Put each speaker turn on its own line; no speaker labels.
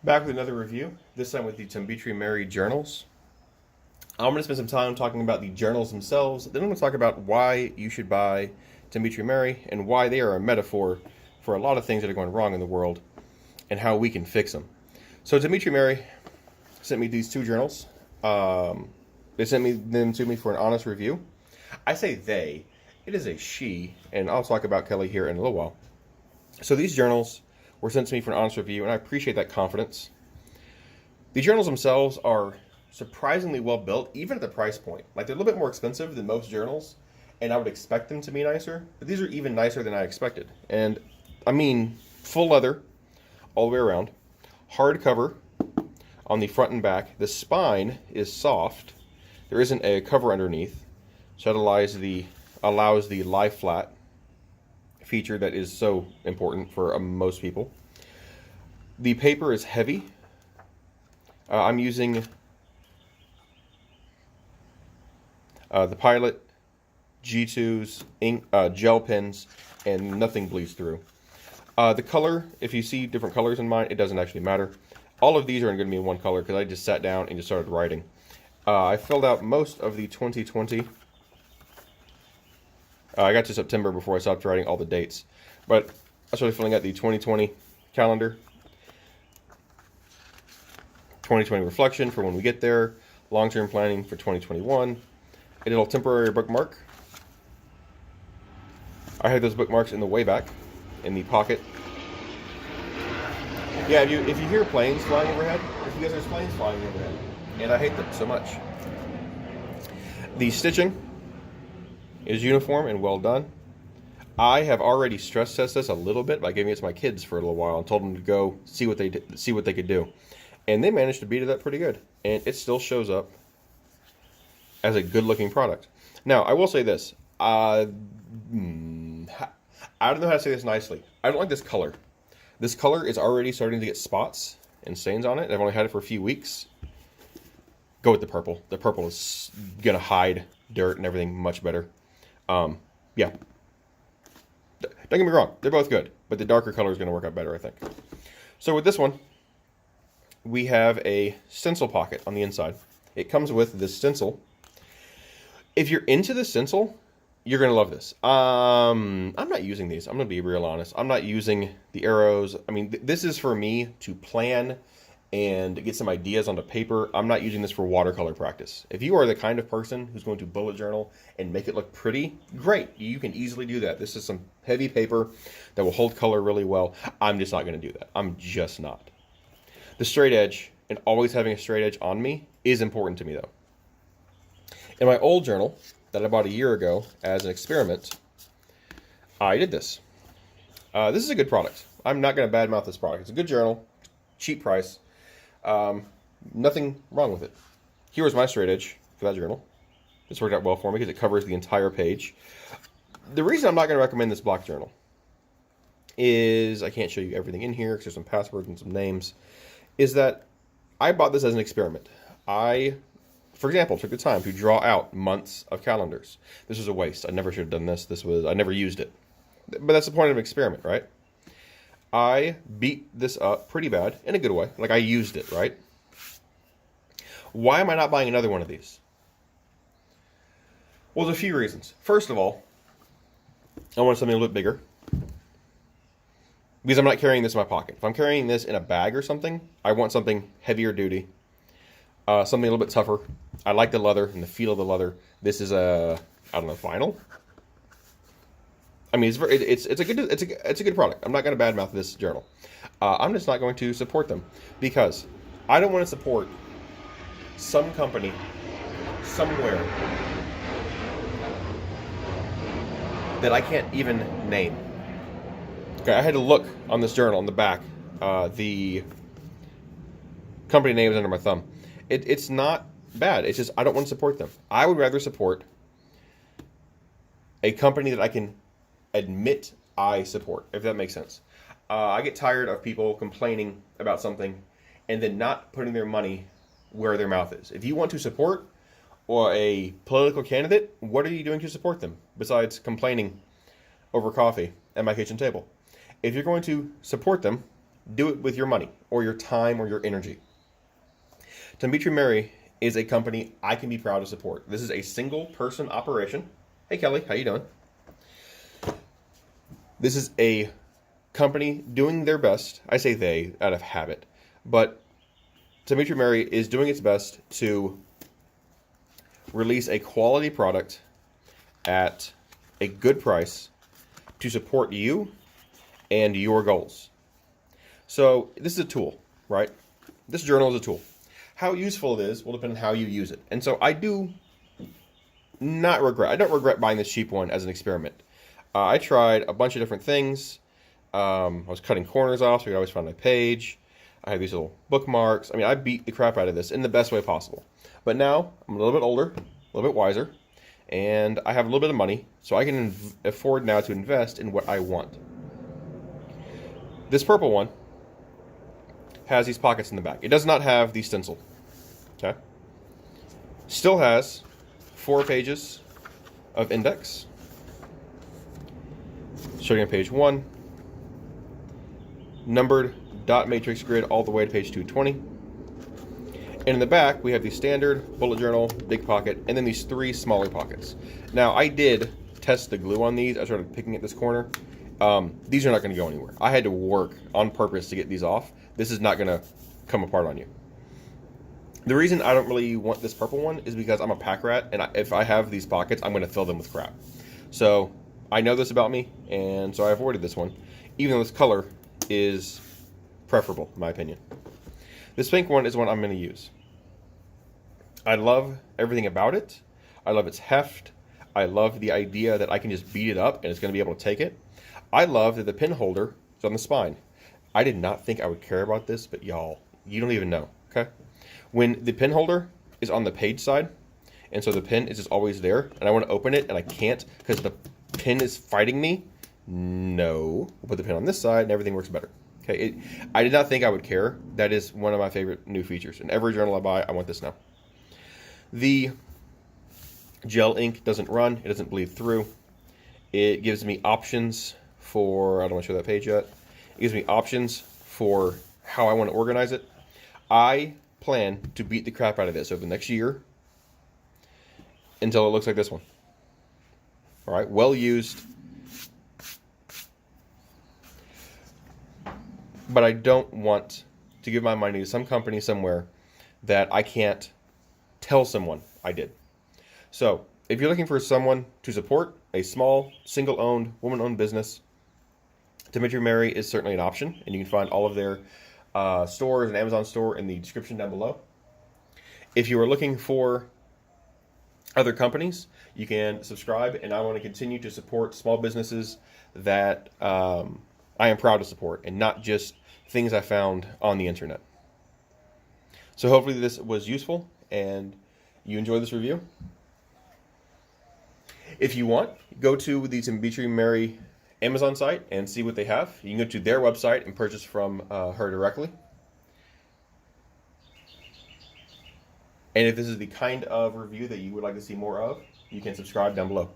Back with another review, this time with the Tumbitri Meri journals. I'm going to spend some time talking about the journals themselves, then I'm going to talk about why you should buy Tumbitri Meri and why they are a metaphor for a lot of things that are going wrong in the world and how we can fix them. So Tumbitri Meri sent me these two journals. They sent them to me for an honest review. I say they, it is a she, and I'll talk about Kelly here in a little while. So these journals were sent to me for an honest review, and I appreciate that confidence. The journals themselves are surprisingly well built, even at the price point. Like, they're a little bit more expensive than most journals, and I would expect them to be nicer, but these are even nicer than I expected. And I mean, full leather all the way around, hardcover on the front and back. The spine is soft. There isn't a cover underneath, so that allows the lie flat feature that is so important for most people. The paper is heavy. I'm using the Pilot G2's ink, gel pens, and nothing bleeds through. The color, if you see different colors in mine, it doesn't actually matter. All of these are going to be in one color because I just sat down and just started writing. I filled out most of the 2020. I got to September before I stopped writing all the dates. But I started filling out the 2020 calendar. 2020 reflection for when we get there. Long-term planning for 2021. A little temporary bookmark. I had those bookmarks in the way back, in the pocket. Yeah, if you hear planes flying overhead, it's because there's planes flying overhead. And I hate them so much. The stitching is uniform and well done. I have already stress tested this a little bit by giving it to my kids for a little while and told them to go see what they could do, and they managed to beat it up pretty good. And it still shows up as a good-looking product. Now, I will say this: I don't know how to say this nicely. I don't like this color. This color is already starting to get spots and stains on it. I've only had it for a few weeks. Go with the purple. The purple is gonna hide dirt and everything much better. Yeah. Don't get me wrong, they're both good, but the darker color is going to work out better, I think. So with this one, we have a stencil pocket on the inside. It comes with this stencil. If you're into the stencil, you're going to love this. I'm not using these. I'm going to be real honest. I'm not using the arrows. I mean, this is for me to plan and get some ideas onto paper. I'm not using this for watercolor practice. If you are the kind of person who's going to bullet journal and make it look pretty, great. You can easily do that. This is some heavy paper that will hold color really well. I'm just not going to do that. I'm just not. The straight edge, and always having a straight edge on me, is important to me though. In my old journal that I bought a year ago as an experiment, I did this. This is a good product. I'm not going to badmouth this product. It's a good journal, cheap price. Nothing wrong with it. Here was my straight edge for that journal. This worked out well for me because it covers the entire page. The reason I'm not going to recommend this block journal is, I can't show you everything in here because there's some passwords and some names, is that I bought this as an experiment. I, for example, took the time to draw out months of calendars. This was a waste. I never should have done this. I never used it. But that's the point of an experiment, right? I beat this up pretty bad, in a good way. Like, I used it, right? Why am I not buying another one of these? Well, there's a few reasons. First of all, I want something a little bit bigger. Because I'm not carrying this in my pocket. If I'm carrying this in a bag or something, I want something heavier duty. Something a little bit tougher. I like the leather and the feel of the leather. This is a, I don't know, vinyl? I mean, it's a good product. I'm not going to badmouth this journal. I'm just not going to support them because I don't want to support some company somewhere that I can't even name. Okay, I had to look on this journal on the back. The company name is under my thumb. It's not bad. It's just I don't want to support them. I would rather support a company that I can admit I support, if that makes sense. I get tired of people complaining about something and then not putting their money where their mouth is. If you want to support or a political candidate, what are you doing to support them besides complaining over coffee at my kitchen table? If you're going to support them, do it with your money or your time or your energy. Tumbitri Meri is a company I can be proud to support. This is a single person operation. Hey Kelly, how you doing? This is a company doing their best. I say they out of habit, but Tumbitri Meri is doing its best to release a quality product at a good price to support you and your goals. So this is a tool, right? This journal is a tool. How useful it is will depend on how you use it. And so I don't regret buying this cheap one as an experiment. I tried a bunch of different things. I was cutting corners off so you could always find my page. I have these little bookmarks. I mean, I beat the crap out of this in the best way possible. But now I'm a little bit older, a little bit wiser, and I have a little bit of money, so I can afford now to invest in what I want. This purple one has these pockets in the back. It does not have the stencil. Okay. Still has 4 pages of index. Starting on page 1. Numbered dot matrix grid all the way to page 220. And in the back, we have the standard bullet journal, big pocket, and then these 3 smaller pockets. Now, I did test the glue on these. I started picking at this corner. These are not going to go anywhere. I had to work on purpose to get these off. This is not going to come apart on you. The reason I don't really want this purple one is because I'm a pack rat, and if I have these pockets, I'm going to fill them with crap. So I know this about me, and so I avoided this one, even though this color is preferable, in my opinion. This pink one is one I'm going to use. I love everything about it. I love its heft. I love the idea that I can just beat it up and it's going to be able to take it. I love that the pin holder is on the spine. I did not think I would care about this, but y'all, you don't even know, okay? When the pin holder is on the page side, and so the pin is just always there, and I want to open it, and I can't because the pin is fighting me, no. We'll put the pin on this side, and everything works better. Okay, I did not think I would care. That is one of my favorite new features. In every journal I buy, I want this now. The gel ink doesn't run. It doesn't bleed through. It gives me options for, I don't want to show that page yet. It gives me options for how I want to organize it. I plan to beat the crap out of this over the next year until it looks like this one. All right, well used. But I don't want to give my money to some company somewhere that I can't tell someone I did. So if you're looking for someone to support a small, single-owned, woman-owned business, Tumbitri Meri is certainly an option, and you can find all of their stores and Amazon store in the description down below. If you are looking for other companies, you can subscribe, and I want to continue to support small businesses that I am proud to support, and not just things I found on the internet. So hopefully this was useful, and you enjoyed this review. If you want, go to the Tumbitri Meri Amazon site and see what they have. You can go to their website and purchase from her directly. And if this is the kind of review that you would like to see more of, you can subscribe down below.